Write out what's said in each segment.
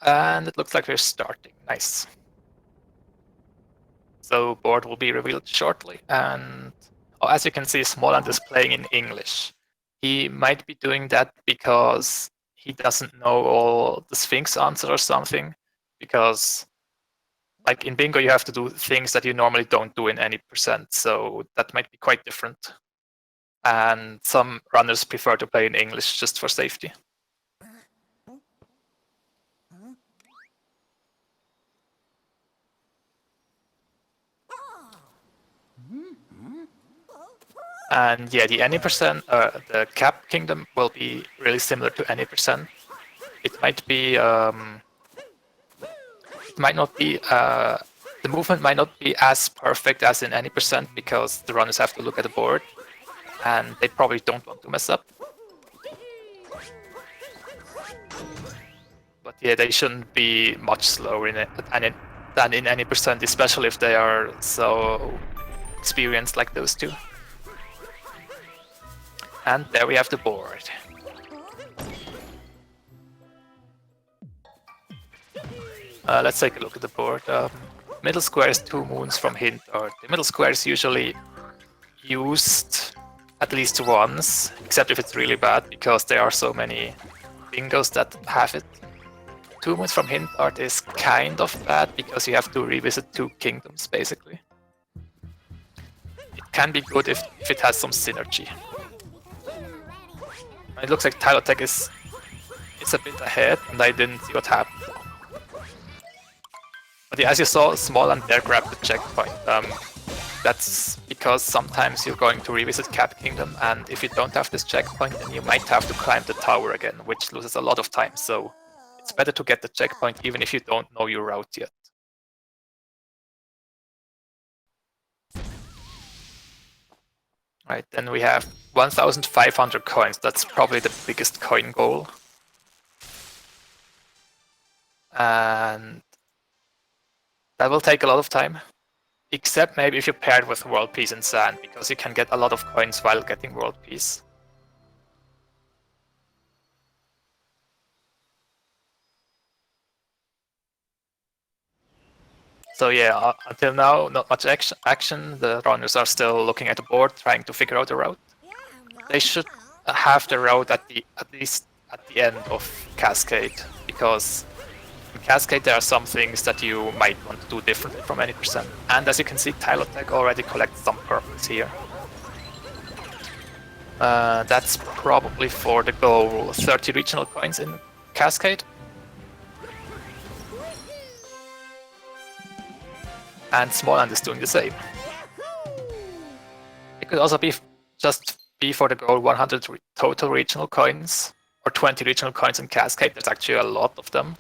And it looks like we're starting. Nice. So board will be revealed shortly. And as you can see, Smallant is playing in English. He might be doing that because he doesn't know all the Sphinx answers or something. Because like in bingo, you have to do things that you normally don't do in any percent. So that might be quite different. And some runners prefer to play in English just for safety. And yeah, the any percent, the cap kingdom will be really similar to any percent. It might be, it might not be, the movement might not be as perfect as in any percent because the runners have to look at the board, and they probably don't want to mess up. But yeah, they shouldn't be much slower in it than in any percent, especially if they are so experienced like those two. And there we have the board. Let's take a look at the board. Middle square is 2 moons from hint art. The middle square is usually used at least once, except if it's really bad, because there are so many bingos that have it. 2 moons from hint art is kind of bad, because you have to revisit 2 kingdoms, basically. It can be good if it has some synergy. It looks like TiloTech is a bit ahead, and I didn't see what happened. But yeah, as you saw, Smallant there grabbed the checkpoint. That's because sometimes you're going to revisit Cap Kingdom, and if you don't have this checkpoint, then you might have to climb the tower again, which loses a lot of time. So it's better to get the checkpoint even if you don't know your route yet. Right, then we have 1,500 coins. That's probably the biggest coin goal. And that will take a lot of time. Except maybe if you pair it with World Peace and Sand, because you can get a lot of coins while getting World Peace. So yeah, until now, not much action. The runners are still looking at the board, trying to figure out a route. They should have the route at least at the end of Cascade, because in Cascade there are some things that you might want to do differently from any percent. And as you can see, TiloTech already collects some purples here. That's probably for the goal 30 regional coins in Cascade. And Smallant is doing the same. It could also be just be for the goal 100 total regional coins, or 20 regional coins in Cascade. There's actually a lot of them.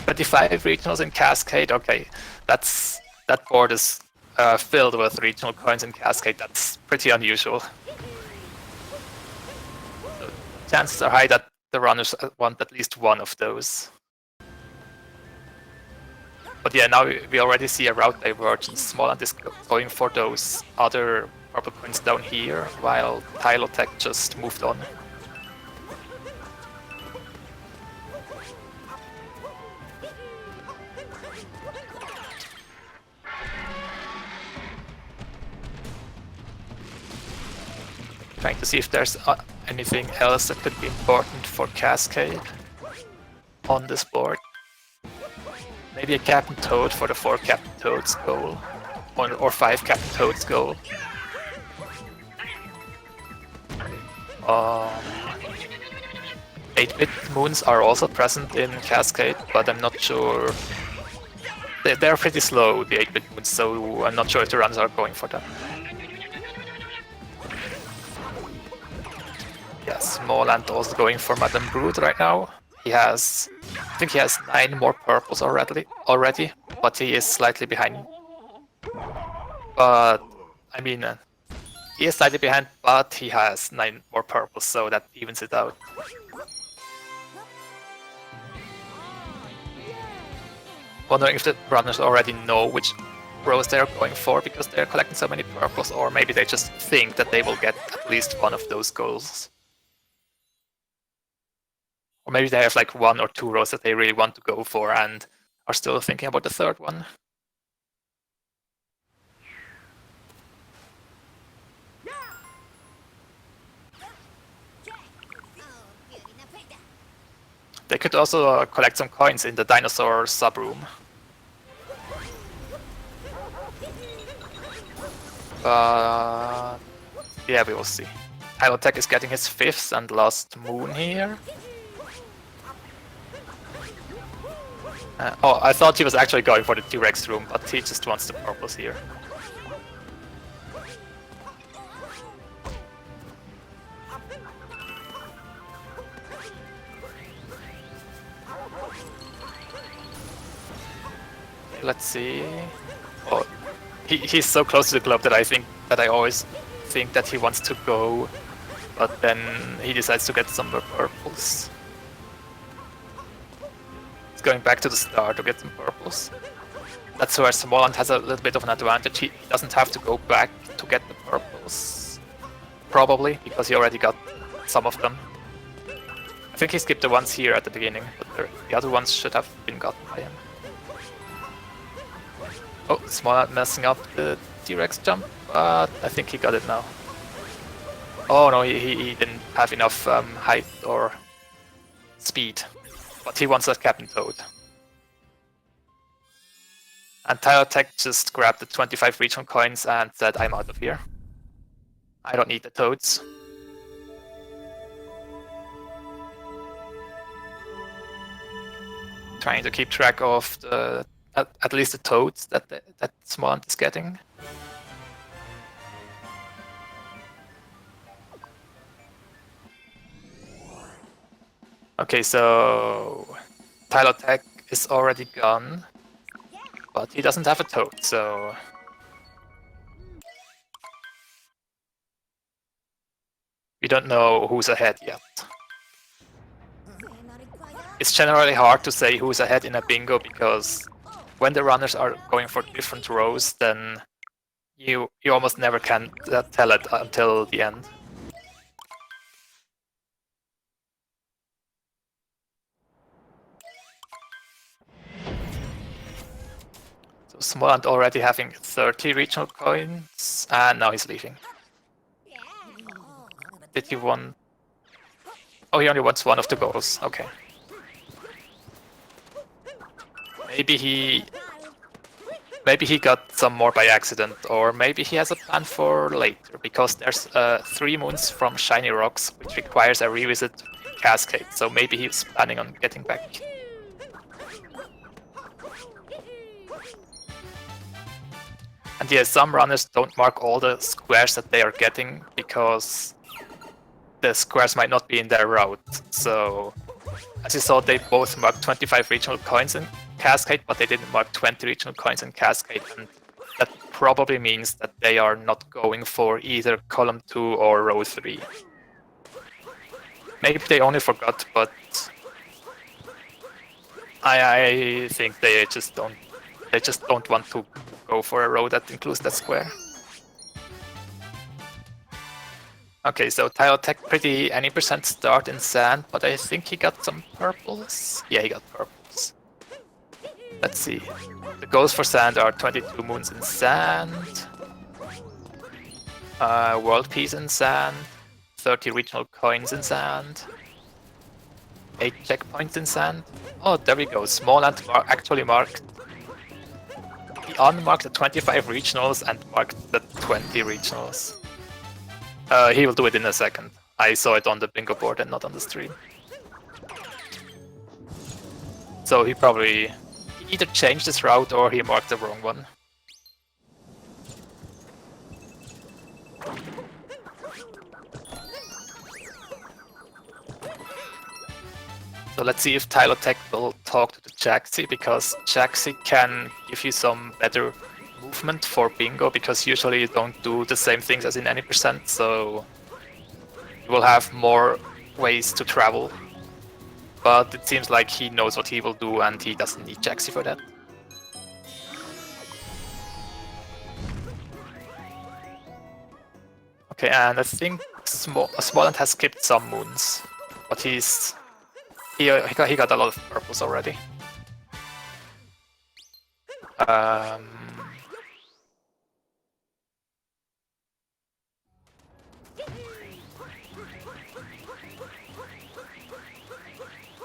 25 regionals in Cascade, okay, that board is filled with regional coins in Cascade. That's pretty unusual. So chances are high that the runners want at least one of those. But yeah, now we already see a route divergence. Smallant is going for those other purple coins down here, while TiloTech just moved on. Trying to see if there's anything else that could be important for Cascade on this board. Maybe a Captain Toad for the 4 Captain Toads goal, or 5 Captain Toads goal. 8-bit moons are also present in Cascade, but I'm not sure. They're pretty slow, the 8-bit moons, so I'm not sure if the runners are going for them. Yeah, Smallant also going for Madame Brood right now. I think he has 9 more purples already, but he is slightly behind. But, I mean, he is slightly behind, but he has 9 more purples, so that evens it out. Wondering if the runners already know which rows they're going for, because they're collecting so many purples, or maybe they just think that they will get at least one of those goals. Or maybe they have like 1 or 2 rows that they really want to go for and are still thinking about the third one. They could also collect some coins in the dinosaur subroom. But yeah, we will see. TiloTech is getting his 5th and last moon here. Oh, I thought he was actually going for the T-Rex room, but he just wants the purples here. Let's see. Oh, he's so close to the globe that I always think that he wants to go, but then he decides to get some more purples. He's going back to the start to get some purples. That's where Smallant has a little bit of an advantage. He doesn't have to go back to get the purples, probably, because he already got some of them. I think he skipped the ones here at the beginning, but the other ones should have been gotten by him. Oh, Smallant messing up the T-Rex jump, but I think he got it now. Oh no, he didn't have enough height or speed, but he wants that Captain Toad. And TiloTech just grabbed the 25 regional coins and said, I'm out of here. I don't need the toads. Trying to keep track of the at least the toads that Smallant is getting. Okay, so TiloTech is already gone, but he doesn't have a toad, so we don't know who's ahead yet. It's generally hard to say who's ahead in a bingo because when the runners are going for different rows, then you almost never can tell it until the end. So Smallant already having 30 regional coins, and now he's leaving. Did he want... Oh, he only wants one of the goals, okay. Maybe he got some more by accident, or maybe he has a plan for later, because there's 3 moons from Shiny Rocks, which requires a revisit Cascade, so maybe he's planning on getting back. And yeah, some runners don't mark all the squares that they are getting, because the squares might not be in their route, so... As you saw, they both marked 25 regional coins in Cascade, but they didn't mark 20 regional coins in Cascade, and that probably means that they are not going for either column 2 or row 3. Maybe they only forgot, but I think they just don't want to go for a row that includes that square. Okay, so TiloTech pretty any percent start in sand, but I think he got some purples. Yeah, he got purples. Let's see. The goals for sand are 22 moons in sand, world peace in sand, 30 regional coins in sand, 8 checkpoints in sand. Oh, there we go. Smallant actually marked. He unmarked the 25 regionals and marked the 20 regionals. He will do it in a second. I saw it on the bingo board and not on the stream. So he probably either changed his route or he marked the wrong one. So let's see if TiloTech will talk to the Jaxi, because Jaxi can give you some better movement for bingo, because usually you don't do the same things as in any percent, so you will have more ways to travel. But it seems like he knows what he will do and he doesn't need Jaxi for that. Okay, and I think Smallant has skipped some moons, but he's He got a lot of purples already.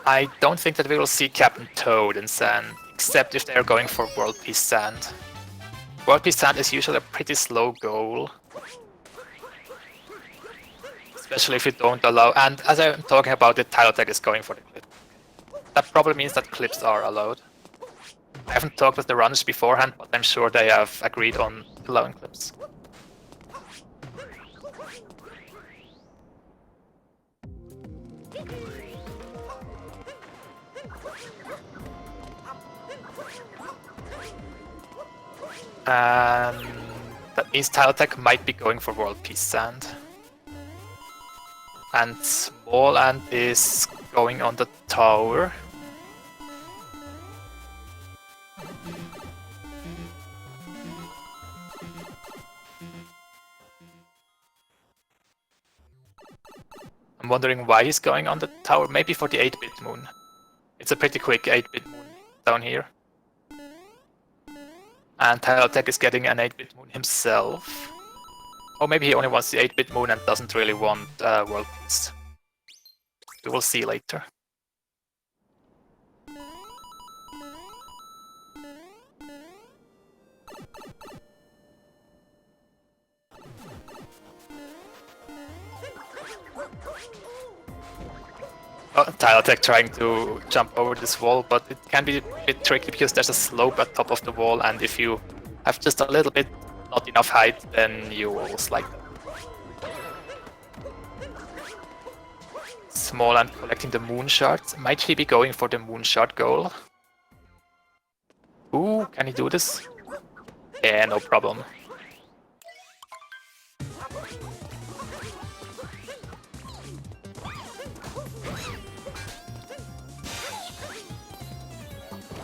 I don't think that we will see Captain Toad in Sand, except if they're going for World Peace Sand. World Peace Sand is usually a pretty slow goal. Especially if you don't allow... And as I'm talking about it, TiloTech is going for the clip. That probably means that clips are allowed. I haven't talked with the runners beforehand, but I'm sure they have agreed on allowing clips. And that means TiloTech might be going for World Peace Sand. And Smallant is going on the tower. I'm wondering why he's going on the tower, maybe for the 8-bit moon. It's a pretty quick 8-bit moon down here. And TiloTech is getting an 8-bit moon himself. Or maybe he only wants the 8-bit moon and doesn't really want World Peace. We will see later. Oh, TiloTech trying to jump over this wall, but it can be a bit tricky because there's a slope at top of the wall, and if you have just a little bit not enough height, then you will slide. Smallant collecting the moon shards. Might he be going for the moon shard goal? Ooh, can he do this? Yeah, no problem.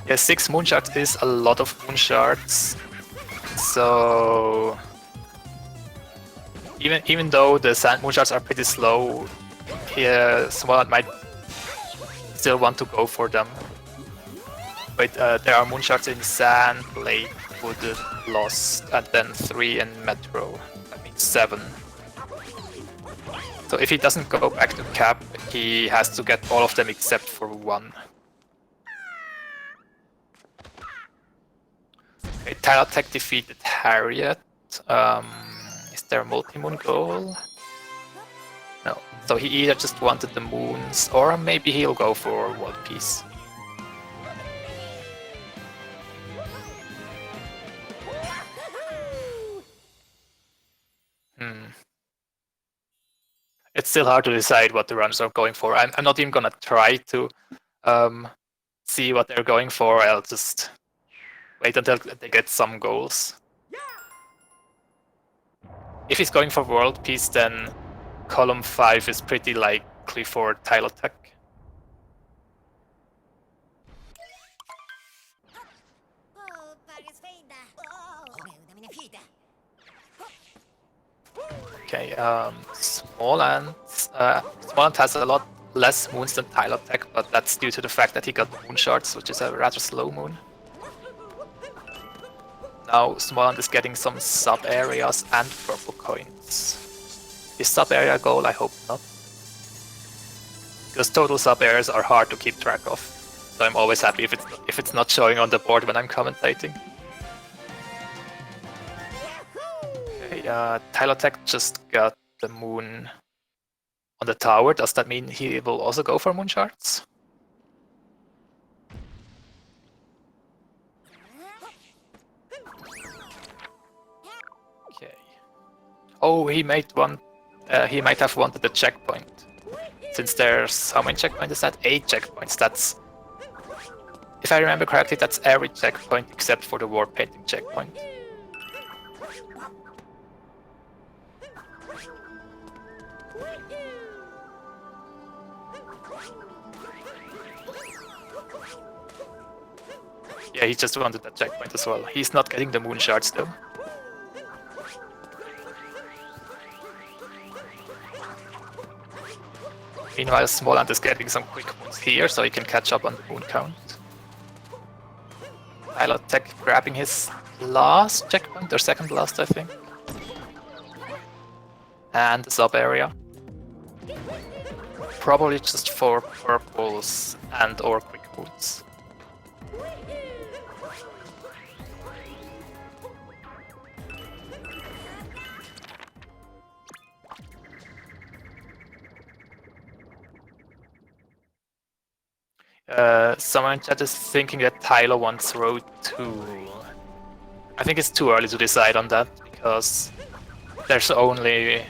Yeah, 6 moon shards is a lot of moon shards. So even though the sand moon shards are pretty slow, here Smallant might still want to go for them. Wait, there are moon shards in sand, lake, wooded, lost, and then 3 in metro. That means 7. So if he doesn't go back to cap, he has to get all of them except for 1. Okay, TiloTech defeated Harriet. Is there a multi-moon goal? No. So he either just wanted the moons, or maybe he'll go for World Peace. It's still hard to decide what the runners are going for. I'm not even gonna try to see what they're going for. I'll just wait until they get some goals. If he's going for World Peace, then column 5 is pretty likely for TiloTech. Okay, Smallant has a lot less moons than TiloTech, but that's due to the fact that he got the moon shards, which is a rather slow moon. Now Smallant is getting some sub-areas and purple coins. His sub-area goal, I hope not. Because total sub-areas are hard to keep track of. So I'm always happy if it's not showing on the board when I'm commentating. Okay, TiloTech just got the moon on the tower. Does that mean he will also go for moon shards? Okay. Oh, he might have wanted the checkpoint. Since there's, how many checkpoints is that? 8 checkpoints. That's, if I remember correctly, that's every checkpoint except for the war painting checkpoint. Yeah, he just wanted that checkpoint as well. He's not getting the moon shards though. Meanwhile, Smallant is getting some quick moons here, so he can catch up on the moon count. TiloTech grabbing his last checkpoint, or second last, I think. And the sub area. Probably just for purples and or quick moons. Someone in chat is thinking that Tylo wants road 2. I think it's too early to decide on that, because there's only...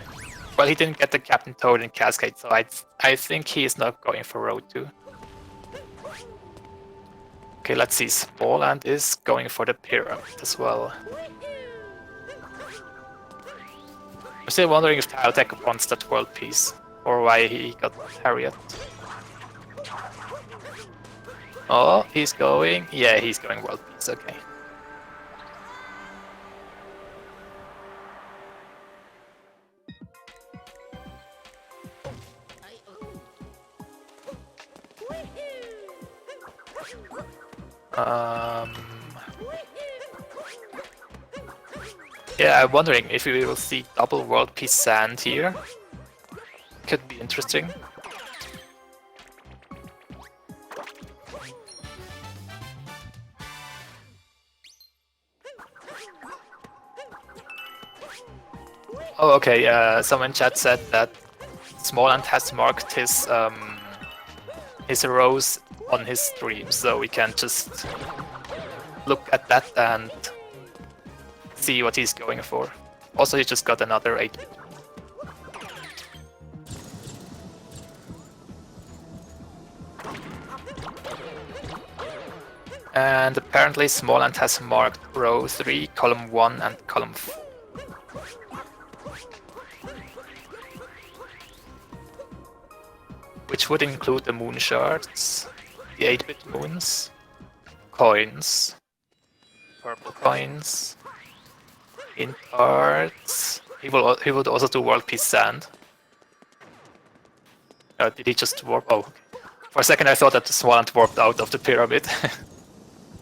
Well, he didn't get the Captain Toad and Cascade, so I think he is not going for road 2. Okay, let's see. Smallant is going for the pyramid as well. I'm still wondering if TiloTech wants that world piece, or why he got Harriet. Oh, he's going... Yeah, he's going world peace, okay. Yeah, I'm wondering if we will see double world peace sand here. Could be interesting. Oh, okay. Someone in chat said that Smallant has marked his rows on his stream, so we can just look at that and see what he's going for. Also, he just got another 8-bit. And apparently Smallant has marked row 3, column 1 and column 4. Which would include the moon shards, the 8-bit moons, coins, purple coins, int cards. He would also do world peace sand. Did he just warp? Oh, okay. For a second I thought that Smallant warped out of the pyramid.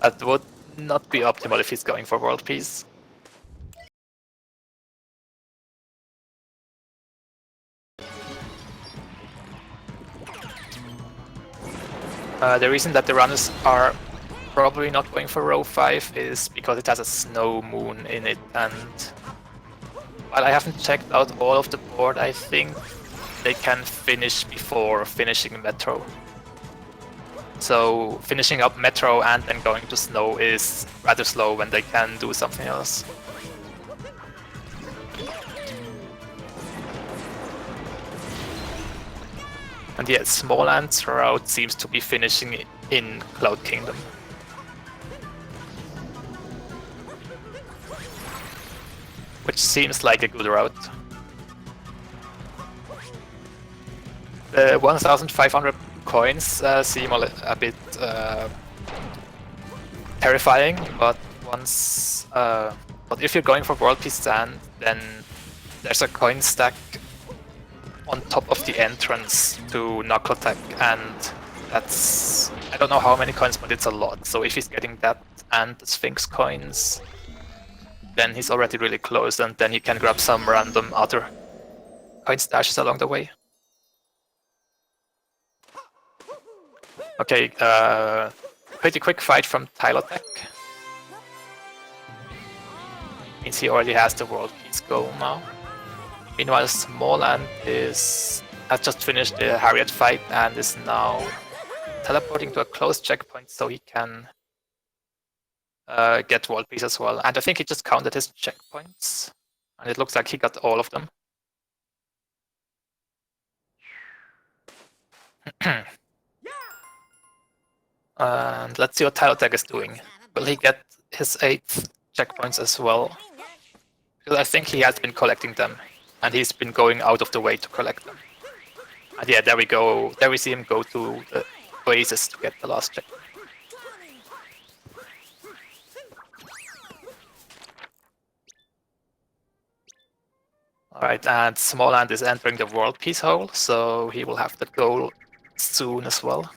That would not be optimal if he's going for world peace. The reason that the runners are probably not going for row 5 is because it has a snow moon in it, and while I haven't checked out all of the board, I think they can finish before finishing Metro. So finishing up Metro and then going to snow is rather slow when they can do something else. And yeah, Smallant's route seems to be finishing in Cloud Kingdom. Which seems like a good route. The 1,500 coins seem a bit terrifying, but but if you're going for World Peace Sand, then there's a coin stack on top of the entrance to TiloTech, and that's... I don't know how many coins, but it's a lot. So if he's getting that and the Sphinx coins, then he's already really close, and then he can grab some random other coin stashes along the way. Okay, pretty quick fight from TiloTech. Means he already has the World Peace goal now. Meanwhile, Smallant has just finished the Harriet fight and is now teleporting to a close checkpoint so he can get World Peace as well. And I think he just counted his checkpoints, and it looks like he got all of them. And let's see what TiloTech is doing. Will he get his 8th checkpoints as well? Because I think he has been collecting them, and he's been going out of the way to collect them. And yeah, there we go. There we see him go to the Oasis to get the last checkpoint. Alright, and Smallant is entering the World Peace hole, so he will have that goal soon as well.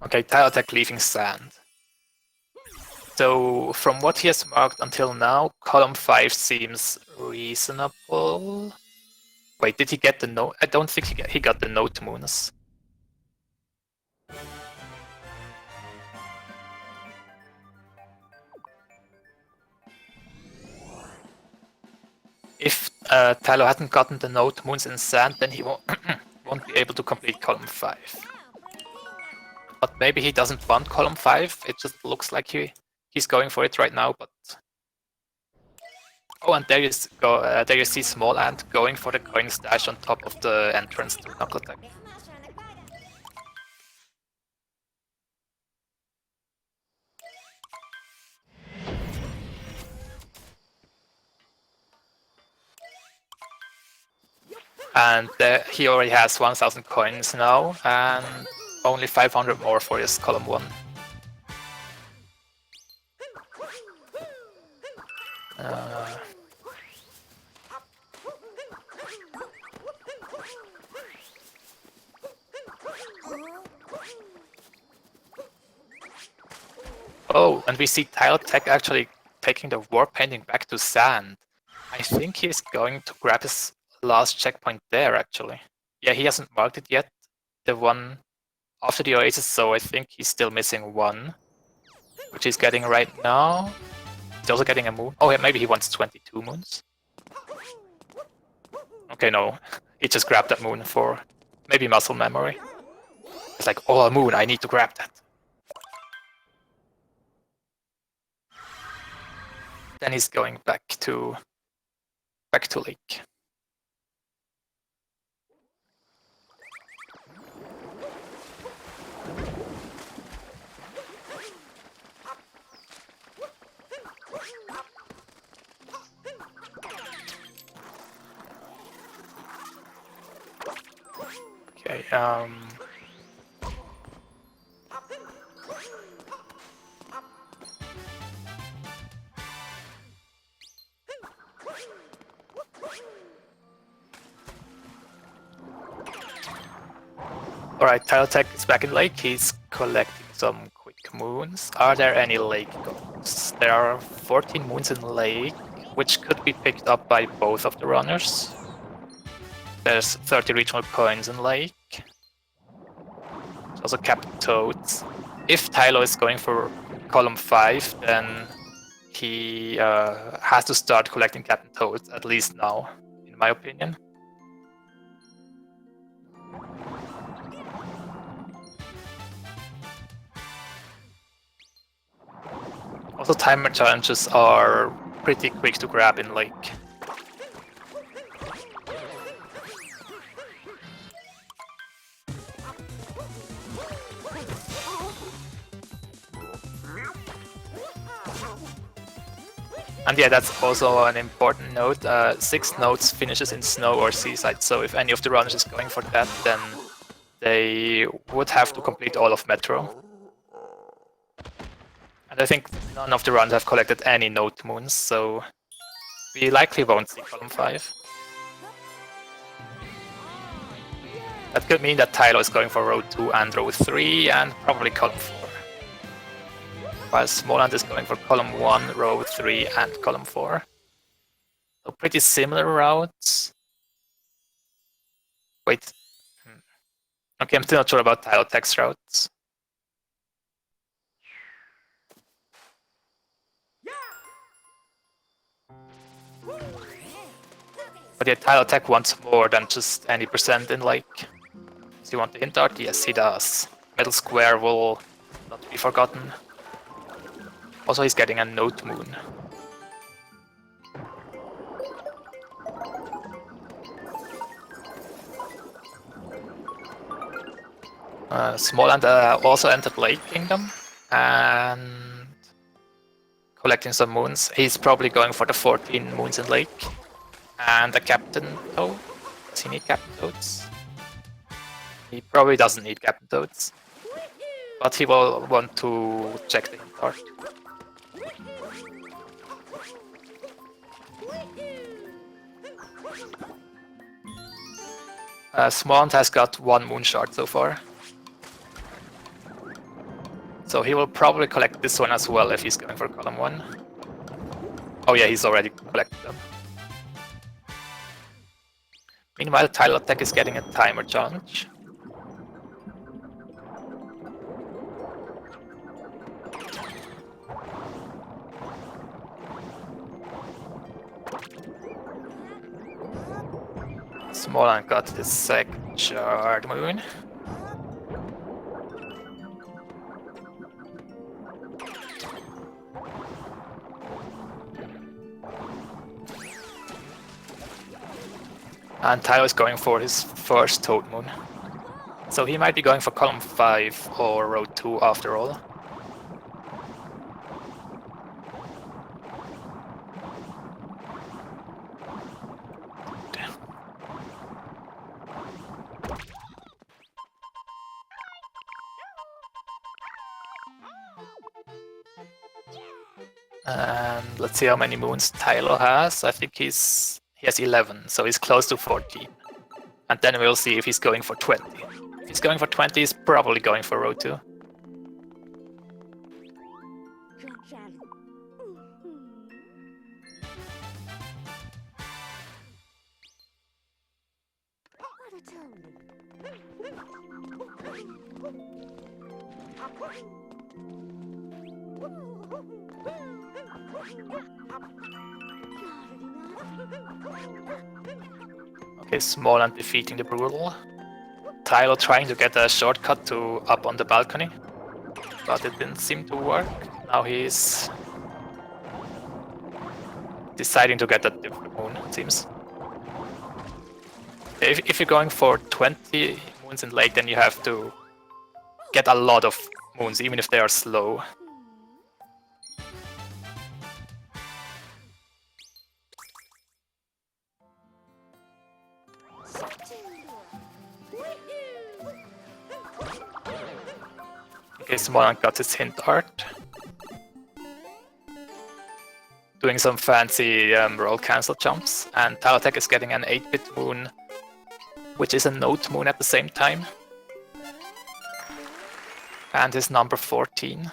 Okay, TiloTech leaving sand. So from what he has marked until now, column 5 seems reasonable. Wait, did he get the note? I don't think he got the note moons. If Tylo hadn't gotten the note moons in sand, then he won't, won't be able to complete column 5. But maybe he doesn't want column 5, it just looks like he's going for it right now, but... Oh, and there you see Smallant going for the coin stash on top of the entrance to TiloTech. And he already has 1000 coins now, and only 500 more for his column 1. Oh, and we see TiloTech actually taking the war painting back to sand. I think he's going to grab his last checkpoint there, actually. Yeah, he hasn't marked it yet, the one after the Oasis, so I think he's still missing one, which he's getting right now. He's also getting a moon. Oh, yeah, maybe he wants 22 moons. Okay, no, he just grabbed that moon for maybe muscle memory. It's like, oh, a moon, I need to grab that. Then he's going back to lake. Okay, Alright, TiloTech is back in lake. He's collecting some quick moons. Are there any lake goals? There are 14 moons in lake, which could be picked up by both of the runners. There's 30 regional coins in lake. There's also Captain Toads. If Tylo is going for column 5, then he has to start collecting Captain Toads, at least now, in my opinion. Also, timer challenges are pretty quick to grab in lake. And yeah, that's also an important note. 6 notes finishes in snow or seaside, so if any of the runners is going for that, then they would have to complete all of Metro. And I think none of the runs have collected any note moons, so we likely won't see column 5. That could mean that Tylo is going for row 2 and row 3, and probably column 4. While Smallant is going for column 1, row 3, and column 4. So pretty similar routes. Wait. Okay, I'm still not sure about TiloTech's routes. But yeah, TiloTech wants more than just any percent in lake. Does he want the hint art? Yes, he does. Metal square will not be forgotten. Also, he's getting a note moon. Smallant also entered Lake Kingdom and collecting some moons. He's probably going for the 14 moons in Lake and a Captain Toad. Does he need Captain Toads? He probably doesn't need Captain Toads. but he will want to check the hint art. Smallant has got 1 moon shard so far. So he will probably collect this one as well if he's going for column 1. Oh yeah, he's already collected them. Meanwhile, TiloTech is getting a timer challenge. Smallant got his second shard moon. And Tylo is going for his first Toad Moon. So he might be going for column 5 or row 2 after all. And let's see how many moons Tylo has. I think he has 11, so he's close to 14. And then we'll see if he's going for 20. If he's going for 20, he's probably going for row 2. Okay, Smallant defeating the Brutal. Tylo trying to get a shortcut to up on the balcony, but it didn't seem to work. Now he's deciding to get a different moon, it seems. If you're going for 20 moons in late, then you have to get a lot of moons, even if they are slow. Okay, Smallant got his hint art. Doing some fancy roll cancel jumps, and TiloTech is getting an 8-bit moon, which is a note moon at the same time. And his number 14.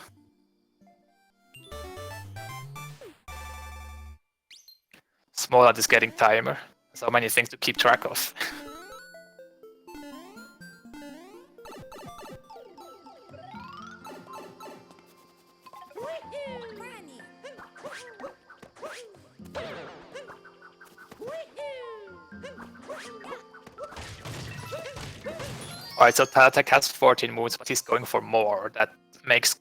Smallant is getting timer. So many things to keep track of. Alright, so TiloTech has 14 moons, but he's going for more. That makes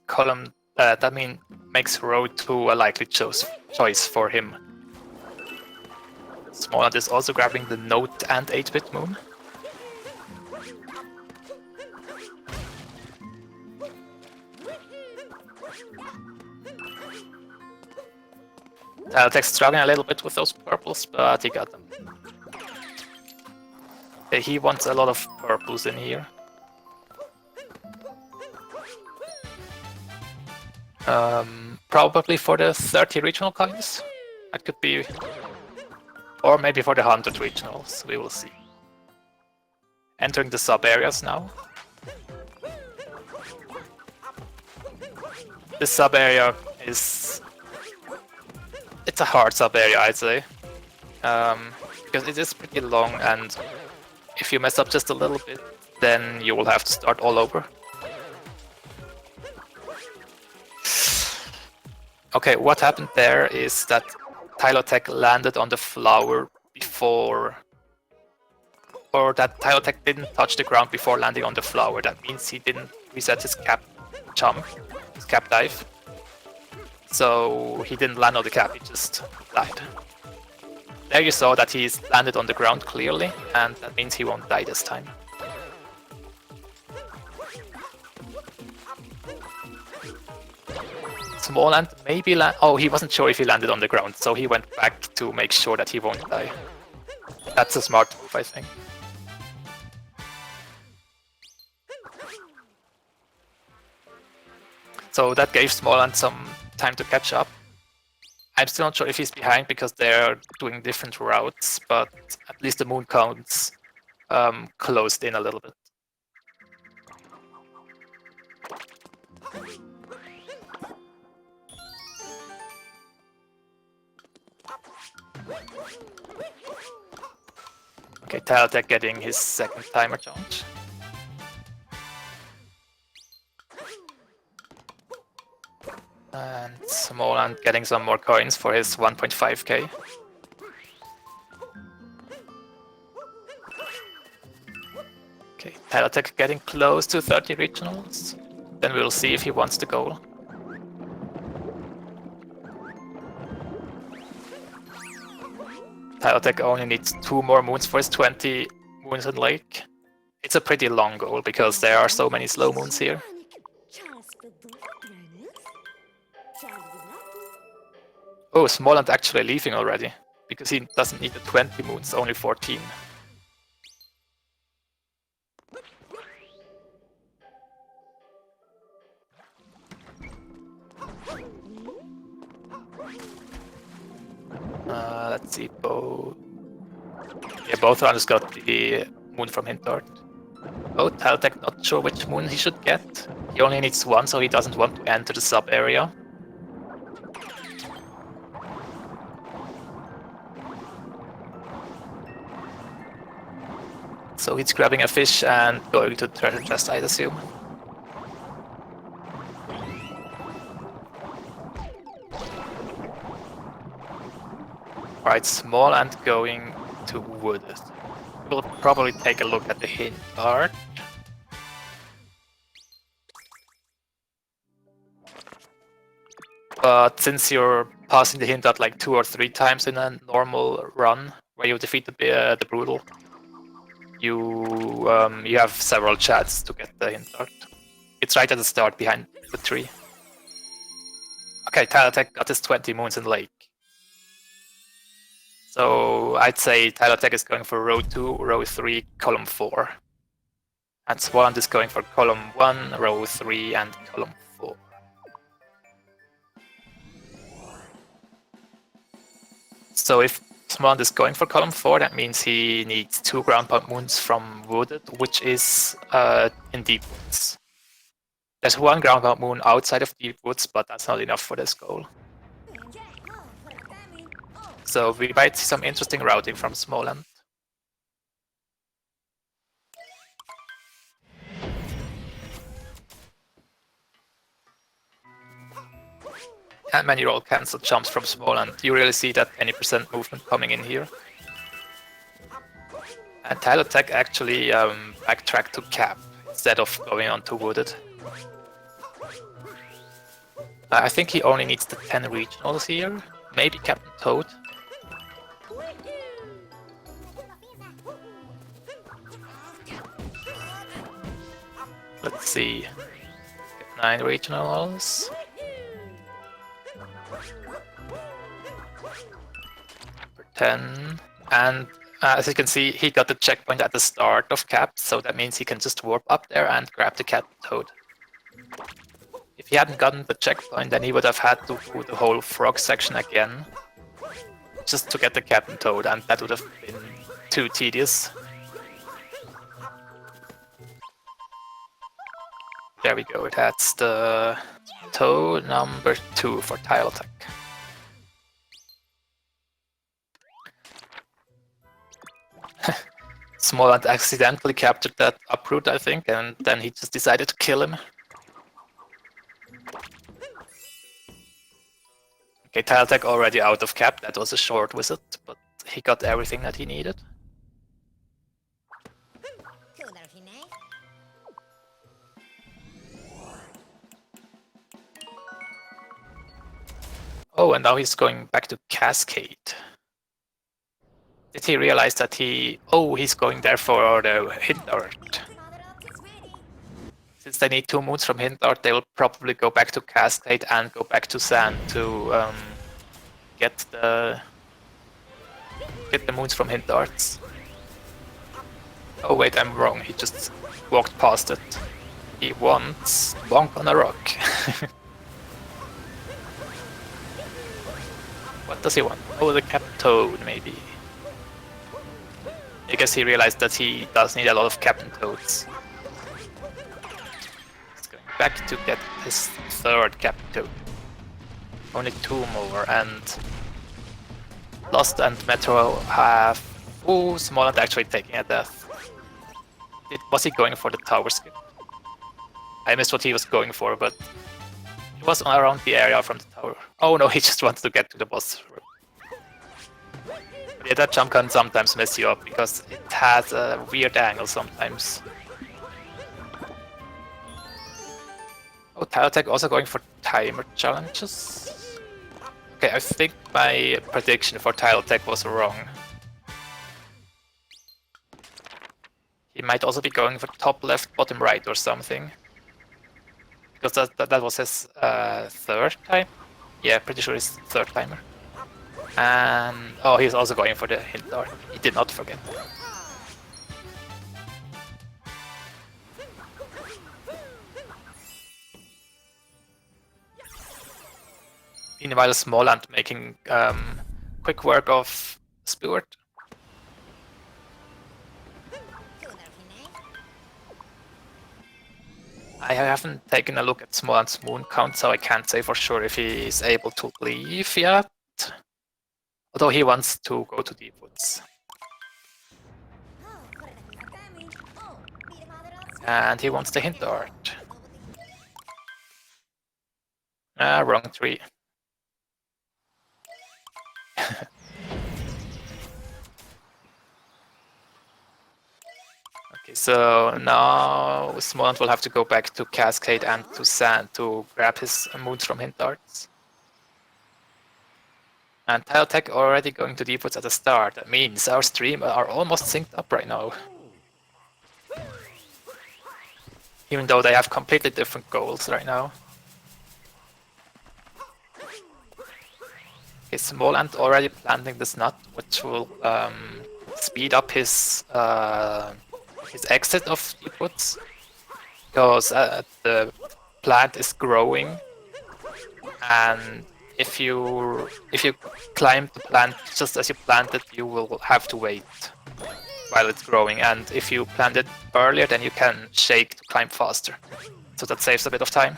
makes row 2 a likely choice for him. Smallant is also grabbing the note and 8-bit moon. TiloTech's struggling a little bit with those purples, but he got them. Okay, he wants a lot of purples in here. Probably for the 30 regional coins. That could be... Or maybe for the 100 regionals, we will see. Entering the sub-areas now. This sub-area is... It's a hard sub-area, I'd say. Because it is pretty long, and if you mess up just a little bit, then you will have to start all over. Okay, what happened there is that TiloTech landed on the flower before... Or that TiloTech didn't touch the ground before landing on the flower. That means he didn't reset his cap jump, his cap dive. So he didn't land on the cap, he just died. There you saw that he's landed on the ground clearly, and that means he won't die this time. Smallant maybe oh, he wasn't sure if he landed on the ground, so he went back to make sure that he won't die. That's a smart move, I think. So that gave Smallant some time to catch up. I'm still not sure if he's behind because they're doing different routes, but at least the moon counts closed in a little bit. Okay, TiloTech getting his second timer challenge. And Smallant getting some more coins for his 1.5k. Okay, TiloTech getting close to 30 regionals. Then we'll see if he wants the goal. TiloTech only needs 2 more moons for his 20 moons in Lake. It's a pretty long goal because there are so many slow moons here. Oh, Smallant actually leaving already because he doesn't need the 20 moons, only 14. Let's see, both runners got the moon from Hintart. Oh, TiloTech not sure which moon he should get. He only needs 1, so he doesn't want to enter the sub area. So he's grabbing a fish and going to the treasure chest, I'd assume. Alright, Smallant going to Wooded. We'll probably take a look at the hint art. But since you're passing the hint art like 2 or 3 times in a normal run, where you defeat the Brutal, you have several chances to get the hint art. It's right at the start behind the tree. Okay, TiloTech got his 20 moons in Lake. So I'd say TiloTech is going for row 2, row 3, column 4. And Smallant is going for column 1, row 3, and column 4. So if Smallant is going for column 4, that means he needs 2 ground pound moons from Wooded, which is in Deep Woods. There's 1 ground pound moon outside of Deep Woods, but that's not enough for this goal. So we might see some interesting routing from Smallant. And many roll cancel jumps from Smallant. You really see that any percent movement coming in here. And TiloTech actually backtracked to Cap instead of going on to Wooded. I think he only needs the 10 regionals here. Maybe Captain Toad. Let's see. Get 9 regionals. For 10. And as you can see, he got the checkpoint at the start of Cap, so that means he can just warp up there and grab the Captain Toad. If he hadn't gotten the checkpoint, then he would have had to do the whole frog section again, just to get the Captain Toad, and that would have been too tedious. There we go, that's the Toad number 2 for TiloTech. Smallant accidentally captured that uproot, I think, and then he just decided to kill him. Okay, TiloTech already out of Cap, that was a short visit, but he got everything that he needed. Oh, and now he's going back to Cascade. Did he realize that he's going there for the hint art? Since they need 2 moons from hint art, they will probably go back to Cascade and go back to Sand to get the moons from hint arts. Oh wait, I'm wrong. He just walked past it. He wants Bonk on a rock. What does he want? Oh, the Cap Toad, maybe. I guess he realized that he does need a lot of Captain Toads. He's going back to get his third Captain Toad. Only 2 more, and Lost and Metro have... Ooh, Smallant actually taking a death. Was he going for the tower skip? I missed what he was going for, but he was around the area from the tower. Oh no, he just wanted to get to the boss room. Yeah, that jump can sometimes mess you up because it has a weird angle sometimes. Oh, TiloTech also going for timer challenges? Okay, I think my prediction for TiloTech was wrong. He might also be going for top left, bottom right or something. Because that was his third time? Yeah, pretty sure his third timer. And oh, he's also going for the hint dart. He did not forget. Meanwhile, Smallant making quick work of Spewart. I haven't taken a look at Smallant's moon count, so I can't say for sure if he is able to leave yet. Although he wants to go to Deep Woods. And he wants the hint dart. Wrong tree. Okay, so now Smallant will have to go back to Cascade and to Sand to grab his moons from hint darts. And TiloTech already going to Deep Woods at the start. That means our stream are almost synced up right now. Even though they have completely different goals right now. Okay, Smallant already planting this nut, which will speed up his exit of Deep Woods. Because the plant is growing, and if you climb the plant just as you plant it, you will have to wait while it's growing. And if you plant it earlier, then you can shake to climb faster. So that saves a bit of time.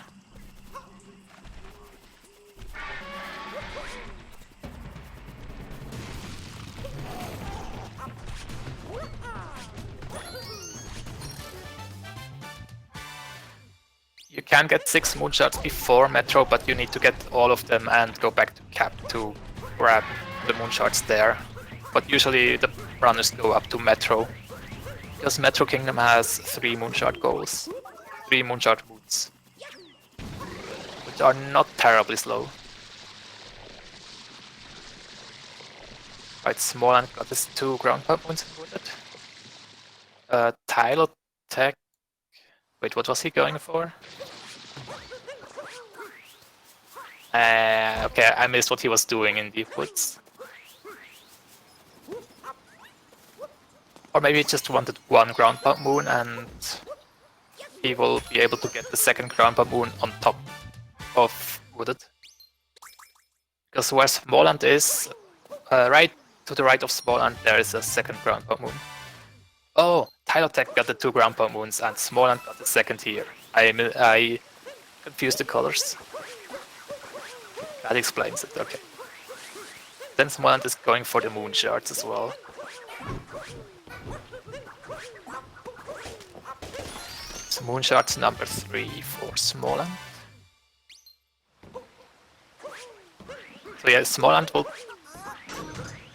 You can get 6 moonshots before Metro, but you need to get all of them and go back to Cap to grab the moonshots there. But usually the runners go up to Metro, because Metro Kingdom has 3 moonshot goals, 3 moonshot boots, which are not terribly slow. Right, Smallant got his 2 ground pound moons included. TiloTech. Wait, what was he going for? Okay, I missed what he was doing in Deep Woods. Or maybe he just wanted 1 ground pound moon and he will be able to get the 2nd ground pound moon on top of Wooded. Because where Smallant is, right to the right of Smallant, there is a 2nd ground pound moon. Oh, TiloTech got the 2 ground pound moons and Smallant got the 2nd here. I confused the colors. That explains it, okay. Then Smallant is going for the moon shards as well. So moon shards number 3 for Smallant. So yeah, Smallant will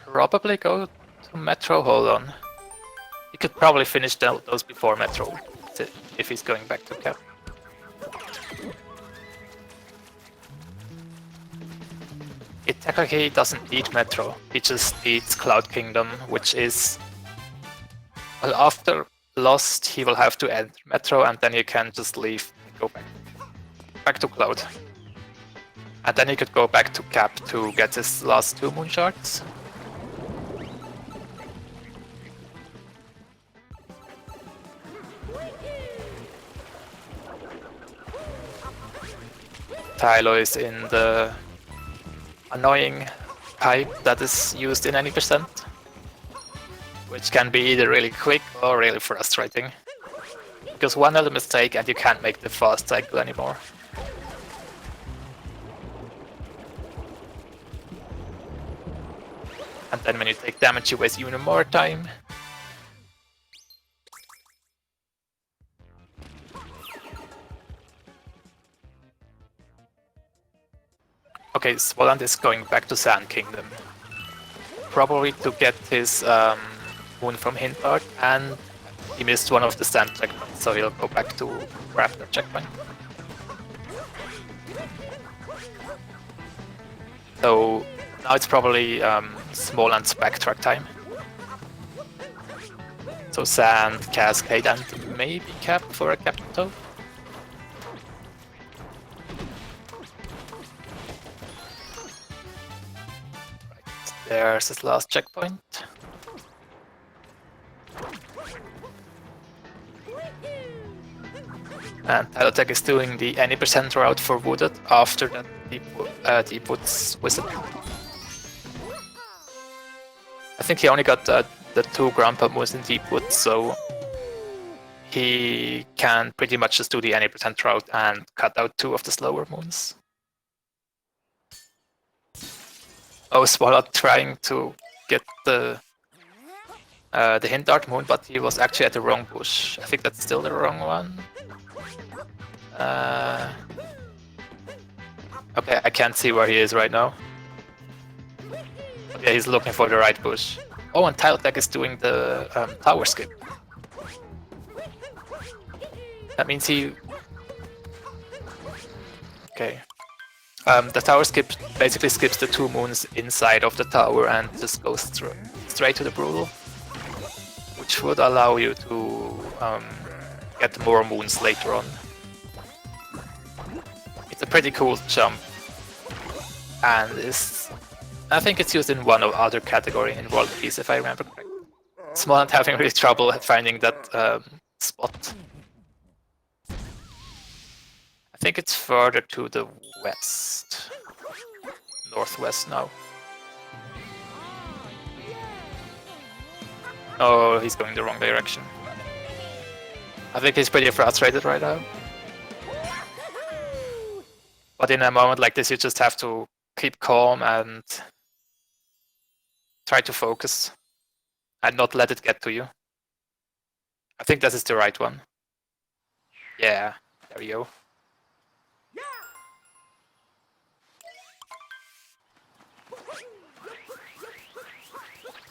probably go to Metro. Hold on. He could probably finish those before Metro if he's going back to Cap. It technically doesn't need Metro, it just needs Cloud Kingdom, which is... Well, after Lost, he will have to enter Metro, and then you can just leave and go back to Cloud. And then he could go back to Cap to get his last 2 moon shards. Tylo is in the annoying pipe that is used in any percent, which can be either really quick or really frustrating. Because one little mistake and you can't make the fast cycle anymore. And then when you take damage, you waste even more time. Okay, Smallant is going back to Sand Kingdom. Probably to get his moon from Hindart, and he missed one of the sand checkpoints, so he'll go back to Raptor checkpoint. So now it's probably Smallant's backtrack time. So Sand, Cascade, and maybe Cap for a Captain Toad. Right, there's his last checkpoint. And TiloTech is doing the any percent route for Wooded after that Deep Woods Wizard. I think he only got the 2 Grandpa moves in Deep Woods, so he can pretty much just do the any percent route and cut out 2 of the slower moons. Oh, Swallow trying to get the Hindart moon, but he was actually at the wrong bush. I think that's still the wrong one. Okay, I can't see where he is right now. Okay, he's looking for the right bush. Oh, and TiloTech is doing the tower skip. That means he... Okay. The tower skip basically skips the 2 moons inside of the tower and just goes straight to the Brutal, which would allow you to get more moons later on. It's a pretty cool jump, and I think it's used in one or other category in World Peace, if I remember correctly. Smallant having really trouble finding that spot. I think it's further to the west, northwest now. Oh, he's going the wrong direction. I think he's pretty frustrated right now. But in a moment like this, you just have to keep calm and try to focus and not let it get to you. I think this is the right one. Yeah, there we go.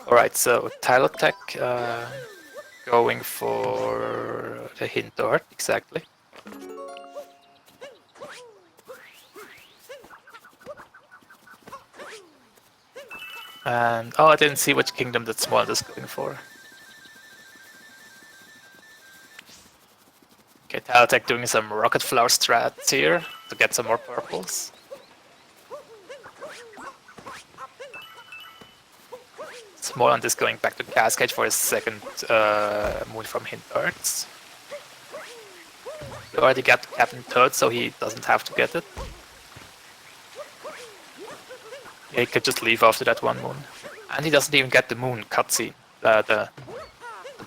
Alright, so TiloTech going for the Hindart, exactly. And oh, I didn't see which kingdom that Smallant is going for. Okay, TiloTech doing some rocket flower strats here to get some more purples. Smallant is going back to Cascade for his second moon from Hindarts. He already got Captain Toad, so he doesn't have to get it. He could just leave after that 1 moon. And he doesn't even get the moon cutscene. The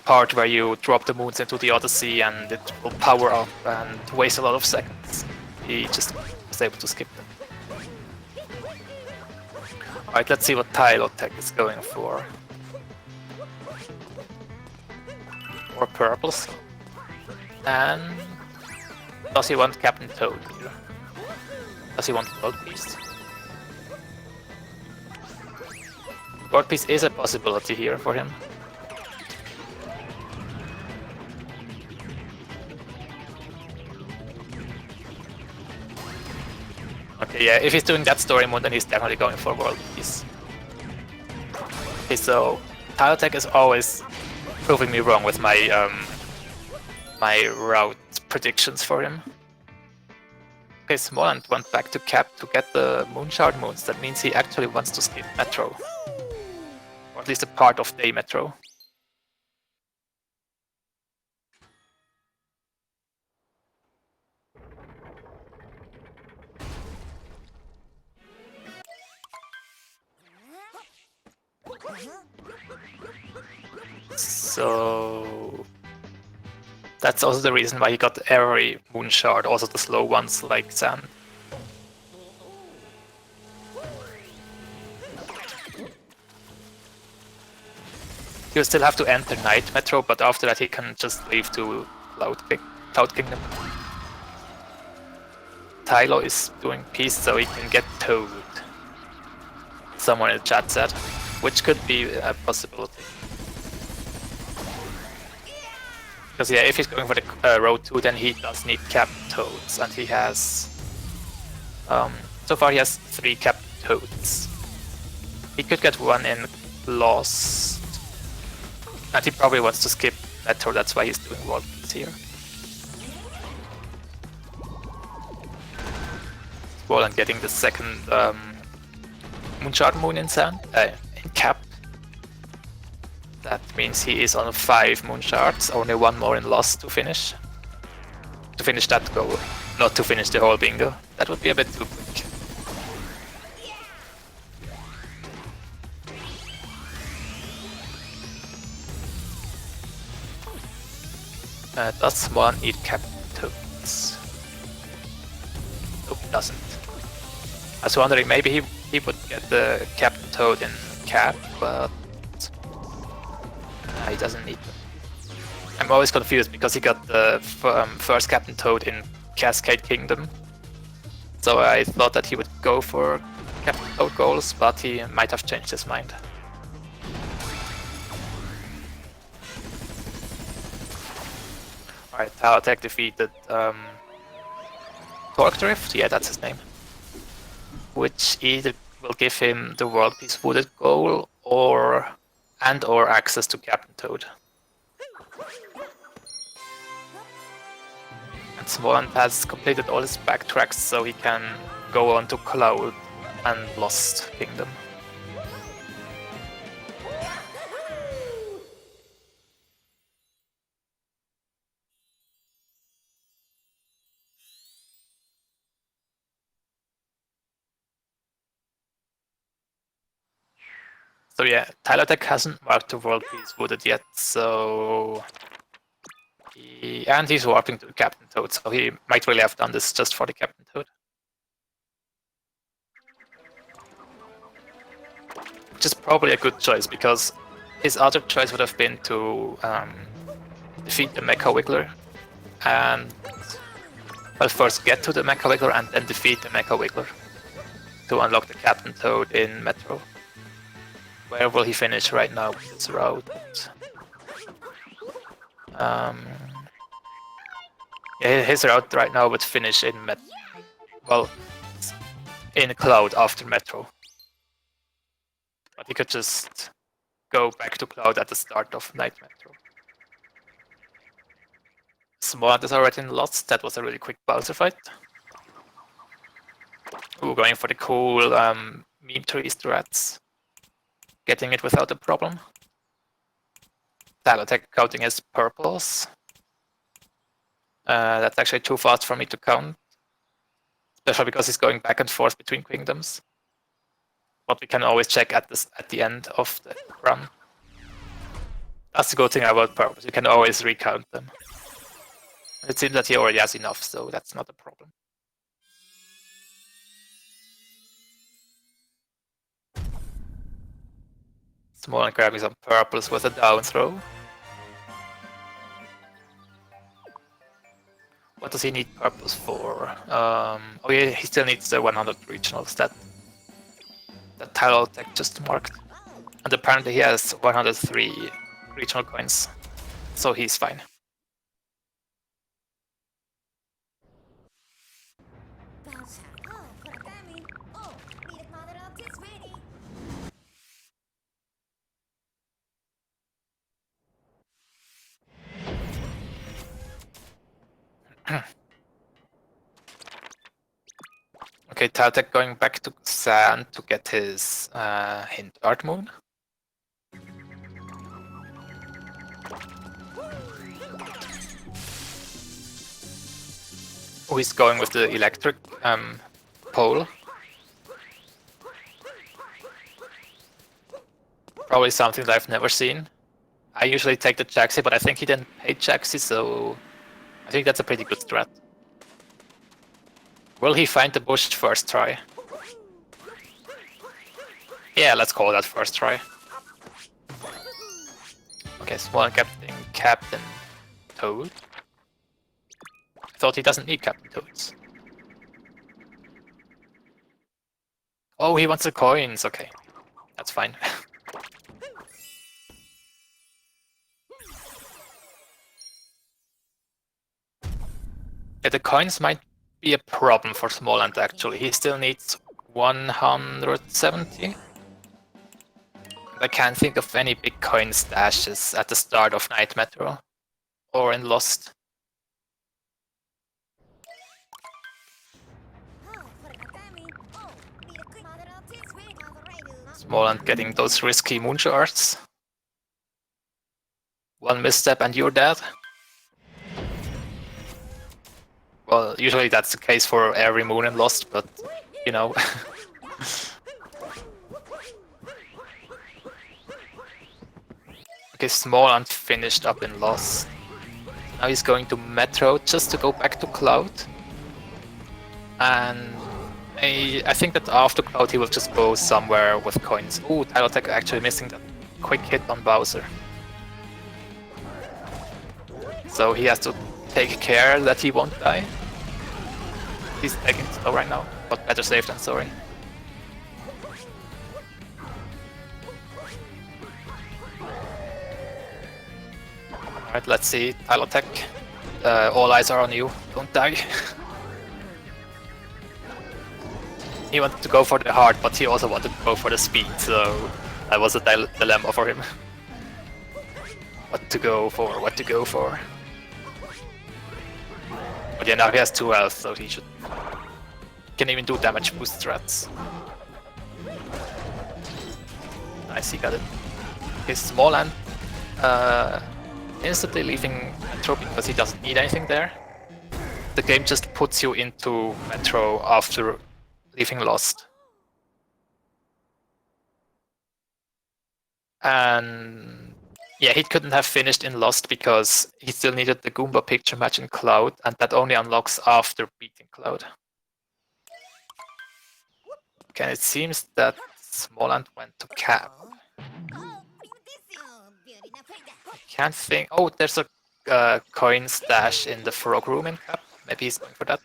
part where you drop the moons into the Odyssey and it will power up and waste a lot of seconds. He just was able to skip them. Alright, let's see what TiloTech is going for. More purples. And does he want Captain Toad here? Does he want World Peace? World Peace is a possibility here for him. Okay, yeah, if he's doing that story mode, then he's definitely going for World Peace. Okay, so TiloTech is always proving me wrong with my my route predictions for him. Okay, Smallant went back to Cap to get the Moonshard moons. That means he actually wants to skip Metro. Or at least a part of Day Metro. So that's also the reason why he got every moon shard, also the slow ones like Sand. He'll still have to enter Night Metro, but after that he can just leave to Cloud Kingdom. Tylo is doing peace so he can get Toad. Someone in the chat said, which could be a possibility. Because yeah, if he's going for the road 2, then he does need Captain Toads, and he has... so far he has 3 Captain Toads. He could get 1 in Lost. And he probably wants to skip Metro, that's why he's doing World Peace here. Well, and getting the second Moonshard Moon in Cap. That means he is on 5 Moonshards, only 1 more in Lost to finish. To finish that goal, not to finish the whole bingo. That would be a bit too quick. Does Smallant need Captain Toads? Nope, doesn't. I was wondering, maybe he would get the Captain Toad in Cap, but he doesn't need them. I'm always confused because he got the first Captain Toad in Cascade Kingdom. So I thought that he would go for Captain Toad goals, but he might have changed his mind. Alright, TiloTech defeated Torque Drift, yeah, that's his name. Which either will give him the World Peace Wooded goal or access to Captain Toad. And Smallant has completed all his backtracks, so he can go on to Cloud and Lost Kingdom. So yeah, TiloTech hasn't marked the World Peace Wooded yet, so... And he's warping to Captain Toad, so he might really have done this just for the Captain Toad. Which is probably a good choice, because his other choice would have been to defeat the Mecha Wiggler, and well, first get to the Mecha Wiggler and then defeat the Mecha Wiggler to unlock the Captain Toad in Metro. Where will he finish right now with his route? Yeah, his route right now would finish in in Cloud after Metro. But he could just go back to Cloud at the start of Night Metro. Smallant is already in Lost, that was a really quick Bowser fight. Ooh, going for the cool meme tree strats. Getting it without a problem. TiloTech counting his purples. That's actually too fast for me to count. Especially because he's going back and forth between kingdoms. But we can always check at the end of the run. That's the good thing about purples, you can always recount them. It seems that he already has enough, so that's not a problem. Smallant grabbing some purples with a down throw. What does he need purples for? Oh yeah, he still needs the 100 regionals that TiloTech just marked. And apparently he has 103 regional coins, so he's fine. Okay, TiloTech going back to Sand to get his Hint Art Moon. Oh, he's going with the electric pole. Probably something that I've never seen. I usually take the Jaxi, but I think he didn't pay Jaxi, so I think that's a pretty good strat. Will he find the bush first try? Yeah, let's call that first try. Okay, Smallant getting Captain Toad. I thought he doesn't need Captain Toads. Oh, he wants the coins. Okay, that's fine. Yeah, the coins might be a problem for Smallant actually. He still needs 170. I can't think of any big coin stashes at the start of Night Metro or in Lost. Smallant getting those risky moon shards. One misstep and you're dead. Well, usually that's the case for every moon in Lost, but you know. Okay, Smallant finished up in Lost. Now he's going to Metro just to go back to Cloud. And I think that after Cloud he will just go somewhere with coins. Ooh, TiloTech actually missing that quick hit on Bowser. So he has to take care that he won't die. He's taking it slow right now, but better safe than sorry. Alright, let's see. TiloTech. All eyes are on you. Don't die. He wanted to go for the heart, but he also wanted to go for the speed, so that was a dilemma for him. What to go for, what to go for. But yeah, now he has 2 health, so he can even do damage boost strats. Nice, he got it. His Smallant instantly leaving Metro because he doesn't need anything there. The game just puts you into Metro after leaving Lost. And yeah, he couldn't have finished in Lost because he still needed the Goomba picture match in Cloud, and that only unlocks after beating Cloud. Okay, it seems that Smallant went to Cap. Can't think. Oh, there's a coin stash in the frog room in Cap. Maybe he's going for that.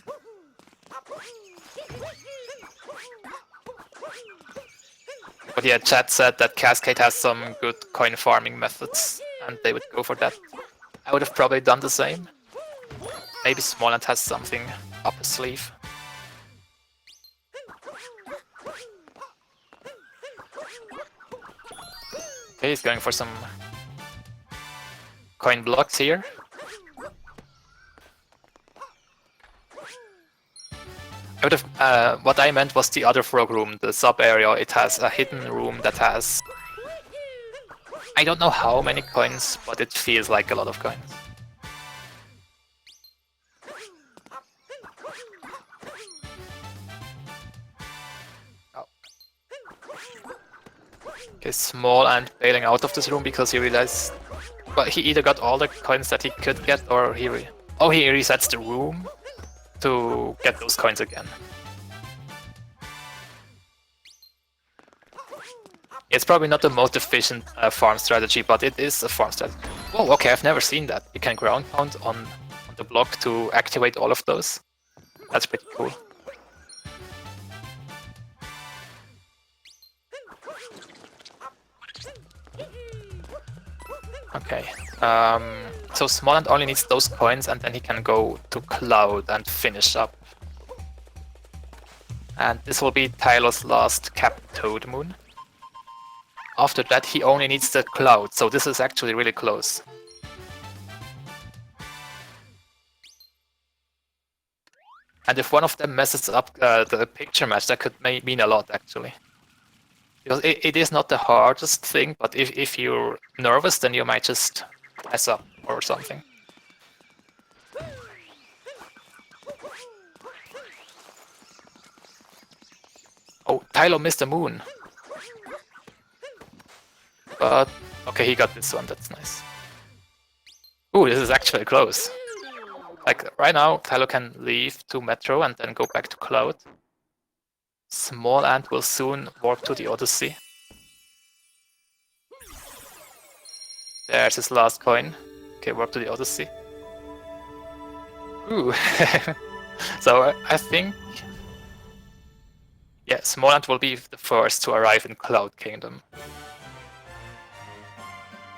But yeah, chat said that Cascade has some good coin farming methods, and they would go for that. I would have probably done the same. Maybe Smallant has something up his sleeve. Okay, he's going for some coin blocks here. I would have, what I meant was the other frog room, the sub area. It has a hidden room that has, I don't know how many coins, but it feels like a lot of coins. Oh. Okay, Smallant bailing out of this room because he realized, well, he either got all the coins that he could get, or he resets the room to get those coins again. It's probably not the most efficient farm strategy, but it is a farm strategy. Oh, okay, I've never seen that. You can ground pound on the block to activate all of those. That's pretty cool. Okay, so Smallant only needs those coins and then he can go to Cloud and finish up. And this will be Tylo's last Cap Toad Moon. After that he only needs the Cloud, so this is actually really close. And if one of them messes up the picture match, that could mean a lot actually. Because it is not the hardest thing, but if you're nervous, then you might just mess up or something. Oh, Tylo missed the moon. But okay, he got this one. That's nice. Ooh, this is actually close. Like right now, Tylo can leave to Metro and then go back to Cloud. Smallant will soon warp to the Odyssey. There's his last coin. Okay, warp to the Odyssey. Ooh. So I think, yeah, Smallant will be the first to arrive in Cloud Kingdom.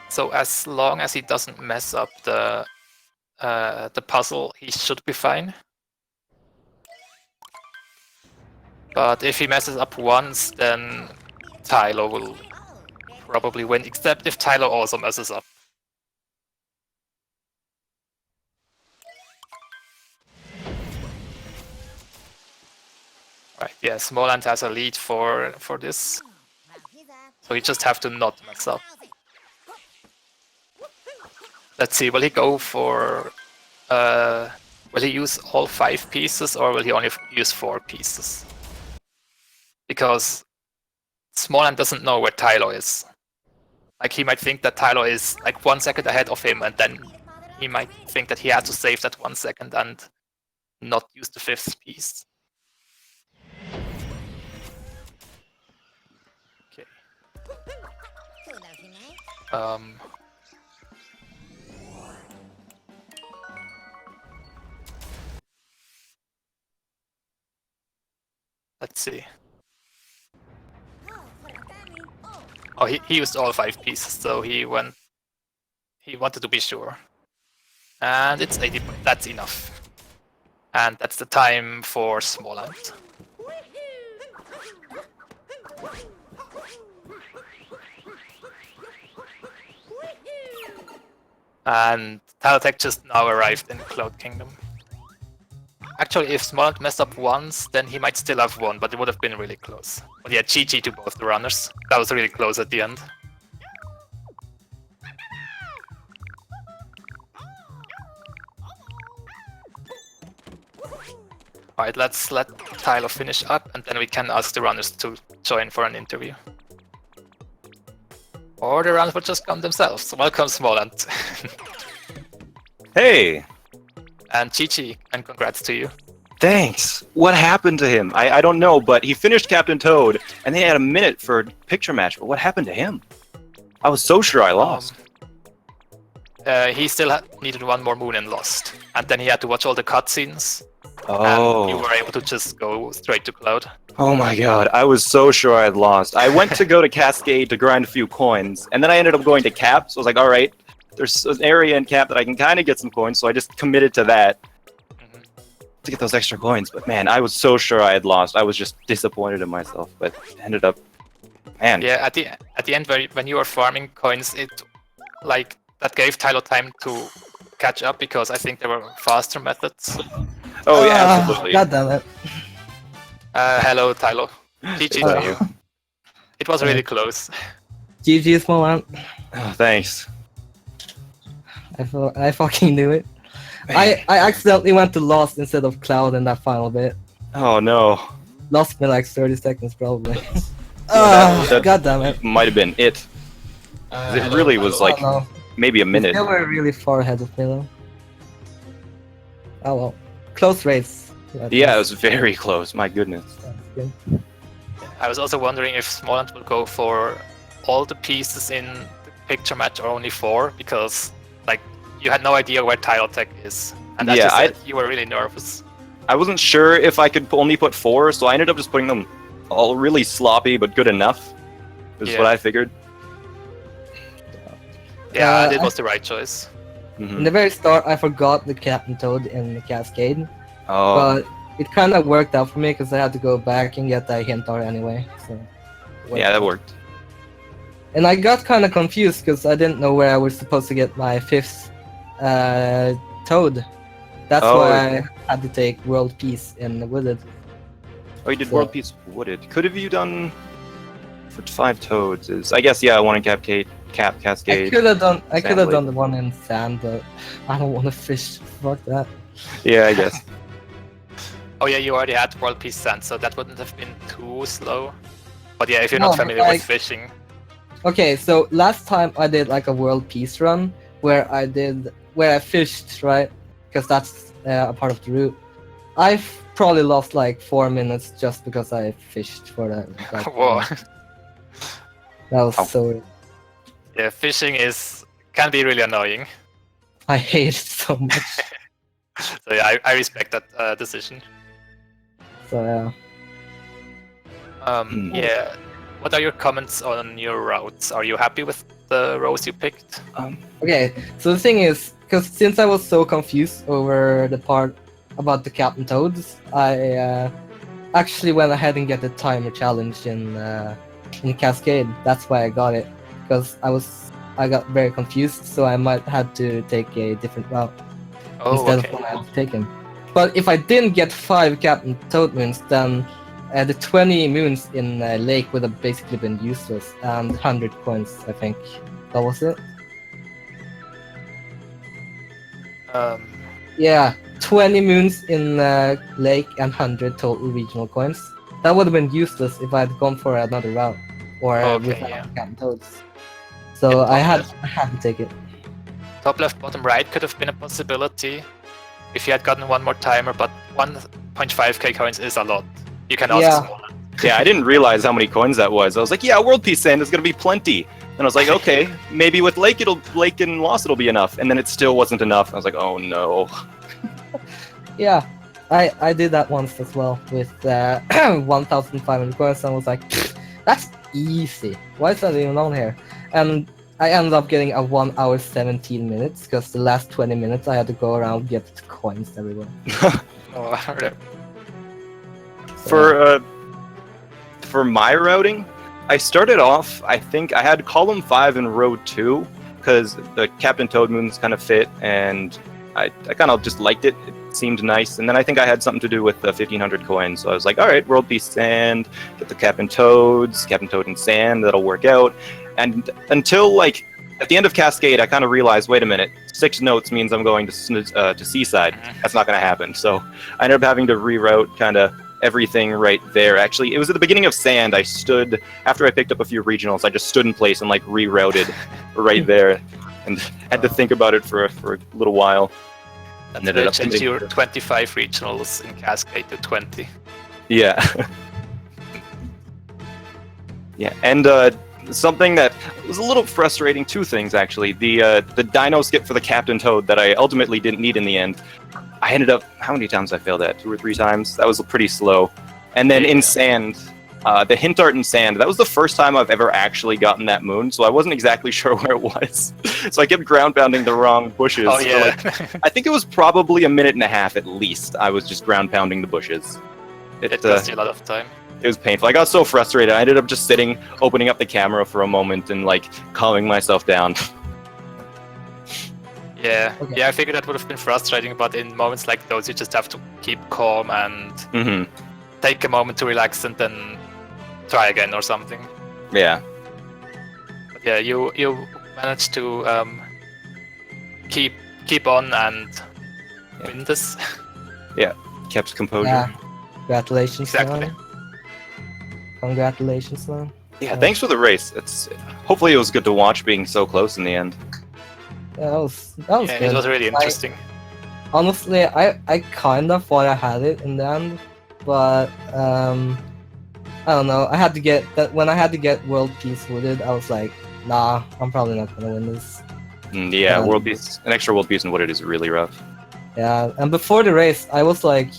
So as long as he doesn't mess up the puzzle, he should be fine. But if he messes up once, then Tylo will probably win, except if Tylo also messes up. Right, yeah, Smallant has a lead for this. So you just have to not mess up. Let's see, will he go for... will he use all 5 pieces or will he only use 4 pieces? Because Smallant doesn't know where Tylo is. Like, he might think that Tylo is like 1 second ahead of him, and then he might think that he has to save that 1 second and not use the 5th piece. Okay. Let's see. Oh, he used all 5 pieces, so he wanted to be sure. And it's 80 points, that's enough. And that's the time for Smallant. And TiloTech just now arrived in Cloud Kingdom. Actually, if Smallant messed up once, then he might still have won, but it would have been really close. But yeah, GG to both the runners. That was really close at the end. Alright, let's let Tylo finish up, and then we can ask the runners to join for an interview. Or the runners will just come themselves. Welcome, Smallant. Hey! And GG, and congrats to you. Thanks! What happened to him? I don't know, but he finished Captain Toad, and then he had a minute for a picture match, but what happened to him? I was so sure I lost. He still needed 1 more moon and lost. And then he had to watch all the cutscenes. Oh. And you were able to just go straight to Cloud. Oh my god, I was so sure I had lost. I went to go to Cascade to grind a few coins, and then I ended up going to Cap, so I was like, alright, there's an area in Cap that I can kind of get some coins, so I just committed to that to get those extra coins. But man, I was so sure I had lost. I was just disappointed in myself, but ended up, man. Yeah, at the end, when you were farming coins, it like that gave Tylo time to catch up because I think there were faster methods. Oh yeah, absolutely. God damn it. Hello, Tylo. GG to you. It was really close. GG, Smallant. Oh, thanks. I fucking knew it. I accidentally went to Lost instead of Cloud in that final bit. Oh no. Lost me like 30 seconds probably. that God damn it. Might have been it. It really was like maybe a minute. They were really far ahead of me though. Oh well. Close race. Yeah, it was very close, my goodness. I was also wondering if Smallant will go for all the pieces in the picture match or only 4, because like you had no idea where TiloTech is. And as you said, you were really nervous. I wasn't sure if I could only put 4, so I ended up just putting them all really sloppy but good enough. Is what I figured. Yeah, it was the right choice. In the very start, I forgot the Captain Toad in the Cascade. Oh. But it kind of worked out for me because I had to go back and get that hint art anyway. So yeah, that worked. And I got kind of confused because I didn't know where I was supposed to get my 5th Toad. That's why I had to take World Peace in Wooded. Oh, you did World Peace Wooded. Could have you done for 5 Toads? I guess yeah, one in Cascade. I could have done the one in Sand, but I don't want to fish. Fuck that. Yeah, I guess. Oh yeah, you already had World Peace Sand, so that wouldn't have been too slow. But yeah, if you're not familiar with fishing. Okay, so last time I did like a world peace run where I fished, right? Because that's a part of the route. I've probably lost like 4 minutes just because I fished for that. Whoa. That was Ow. so. Yeah, fishing can be really annoying. I hate it so much. So yeah, I respect that decision. So yeah. Yeah. What are your comments on your routes? Are you happy with the rows you picked? Okay, so the thing is, because since I was so confused over the part about the Captain Toads, I actually went ahead and get the timer challenge in Cascade. That's why I got it, because I got very confused, so I might have to take a different route instead of what I had taken. But if I didn't get 5 Captain Toad moons, then the 20 moons in Lake would have basically been useless, and 100 coins, I think. That was it. Yeah, 20 moons in Lake and 100 total regional coins. That would have been useless if I had gone for another route or without Captain Toads. So I had to take it. Top left, bottom right could have been a possibility if you had gotten one more timer, but 1.5k coins is a lot. You can ask Smallant. Yeah, I didn't realize how many coins that was. I was like, yeah, World Peace Sand is gonna be plenty. And I was like, okay, maybe with Lake and Lost it'll be enough. And then it still wasn't enough. I was like, oh no. Yeah, I did that once as well with 1,500 coins, and I was like, that's easy. Why is that even on here? And I ended up getting a 1 hour 17 minutes because the last 20 minutes I had to go around get coins everywhere. For my routing, I started off, I think I had column 5 in row 2 because the Captain Toad moons kind of fit, and I kind of just liked it. It seemed nice. And then I think I had something to do with the 1,500 coins. So I was like, all right, World Peace Sand, get the Captain Toad and Sand, that'll work out. And until like at the end of Cascade, I kind of realized, wait a minute, 6 notes means I'm going to Seaside. That's not going to happen. So I ended up having to reroute kind of everything right there. Actually, it was at the beginning of Sand. I stood, after I picked up a few regionals, I just stood in place and like rerouted right there and had to think about it for a little while. And then it changed your 25 regionals in Cascade to 20. Yeah. Yeah, and something that was a little frustrating, 2 things actually. The Dino skip for the Captain Toad that I ultimately didn't need in the end. I ended up, how many times I failed that? 2 or 3 times? That was pretty slow. And then in Sand, the hint art in Sand, that was the first time I've ever actually gotten that moon, so I wasn't exactly sure where it was. So I kept ground pounding the wrong bushes. Oh yeah. I think it was probably a minute and a half at least. I was just ground pounding the bushes. It cost you a lot of time. It was painful. I got so frustrated. I ended up just sitting, opening up the camera for a moment and like calming myself down. Yeah, I figured that would have been frustrating, but in moments like those, you just have to keep calm and take a moment to relax and then try again or something. Yeah. But yeah, you managed to keep on and win this. Yeah, kept composure. Yeah. Congratulations, Exactly. man. Congratulations, man. Yeah, thanks for the race. Hopefully it was good to watch being so close in the end. Yeah, that was Yeah, good. it was really interesting. Honestly, I kind of thought I had it in the end, but I don't know. I had to get that when I had to get World Peace Wooded. I was like, nah, I'm probably not gonna win this. Yeah, World Peace, an extra World Peace in Wooded is really rough. Yeah, and before the race, I was like,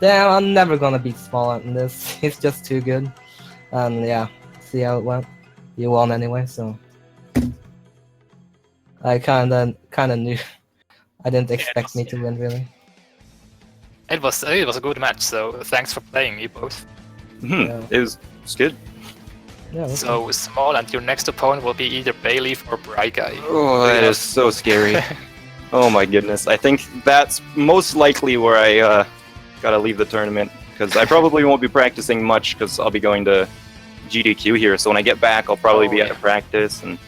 damn, I'm never gonna beat Smallant in this. He's just too good. And yeah, see how it went. You won anyway, so I kinda knew. I didn't expect me to win, really. It was a good match, so thanks for playing, you both. Yeah. It was good. Yeah. Okay. So Smallant, your next opponent will be either Bayleaf or Bryguy. Oh, that is so scary. Oh my goodness. I think that's most likely where I gotta leave the tournament, because I probably won't be practicing much because I'll be going to GDQ here, so when I get back I'll probably be out of practice, and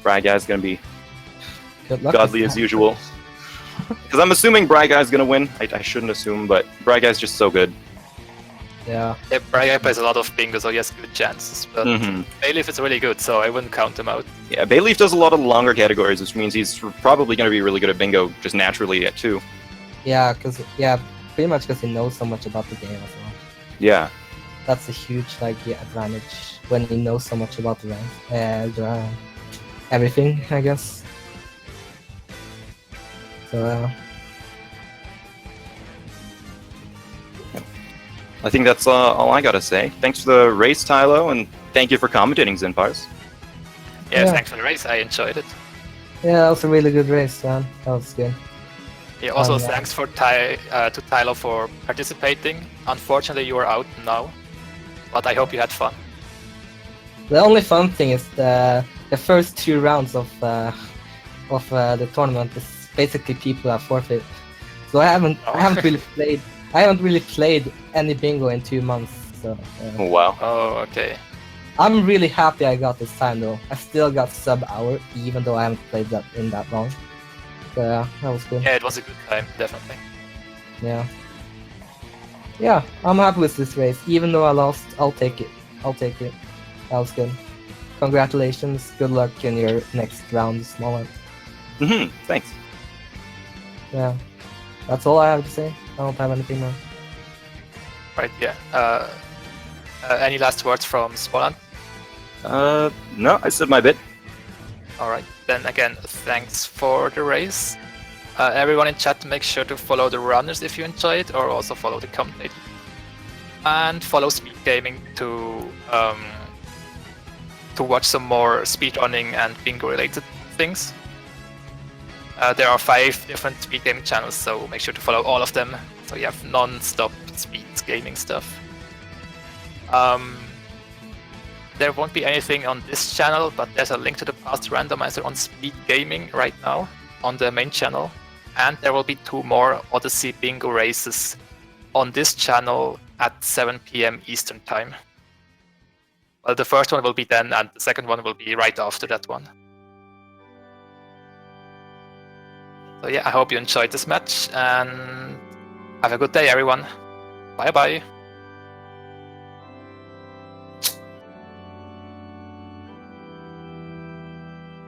Bryguy's gonna be Good luck godly with as that. usual. Because I'm assuming Bryguy's gonna win. I shouldn't assume, but Bryguy's just so good. Yeah. Yeah, Braga plays a lot of bingo, so he has good chances. But Hmm. Bayleaf is really good, so I wouldn't count him out. Yeah, Bayleaf does a lot of the longer categories, which means he's probably going to be really good at bingo just naturally too. Yeah, pretty much because he knows so much about the game as well. Yeah. That's a huge advantage when he knows so much about the rank and everything, I guess. So I think that's all I gotta say. Thanks for the race, Tylo, and thank you for commentating, Zinpars. Yeah, Yeah. thanks for the race. I enjoyed it. yeah, that was a really good race, man. That was good. Yeah, also Yeah. thanks to Tylo for participating. Unfortunately, you are out now, but I hope you had fun. The only fun thing is the first 2 rounds of the tournament is basically people have forfeit. So I haven't really played any bingo in 2 months. So Oh, wow. Oh, okay. I'm really happy I got this time though. I still got sub hour even though I haven't played that in that long. So yeah, that was good. Yeah, it was a good time, definitely. Yeah. Yeah, I'm happy with this race. Even though I lost, I'll take it. That was good. Congratulations. Good luck in your next round, Smallant. Thanks. Yeah. That's all I have to say. I don't have anything more. Right, yeah. Any last words from Smallant? No, I said my bit. Alright, then again, thanks for the race. Everyone in chat, make sure to follow the runners if you enjoy it, or also follow the commentator. And follow Speed Gaming to watch some more speedrunning and bingo related things. There are 5 different speed gaming channels, so make sure to follow all of them, so you have non-stop speed gaming stuff. There won't be anything on this channel, but there's a link to the past randomizer on Speed Gaming right now on the main channel, and there will be 2 more Odyssey bingo races on this channel at 7 PM Eastern Time. Well, the first one will be then, and the second one will be right after that one. So yeah, I hope you enjoyed this match, and have a good day, everyone. Bye bye.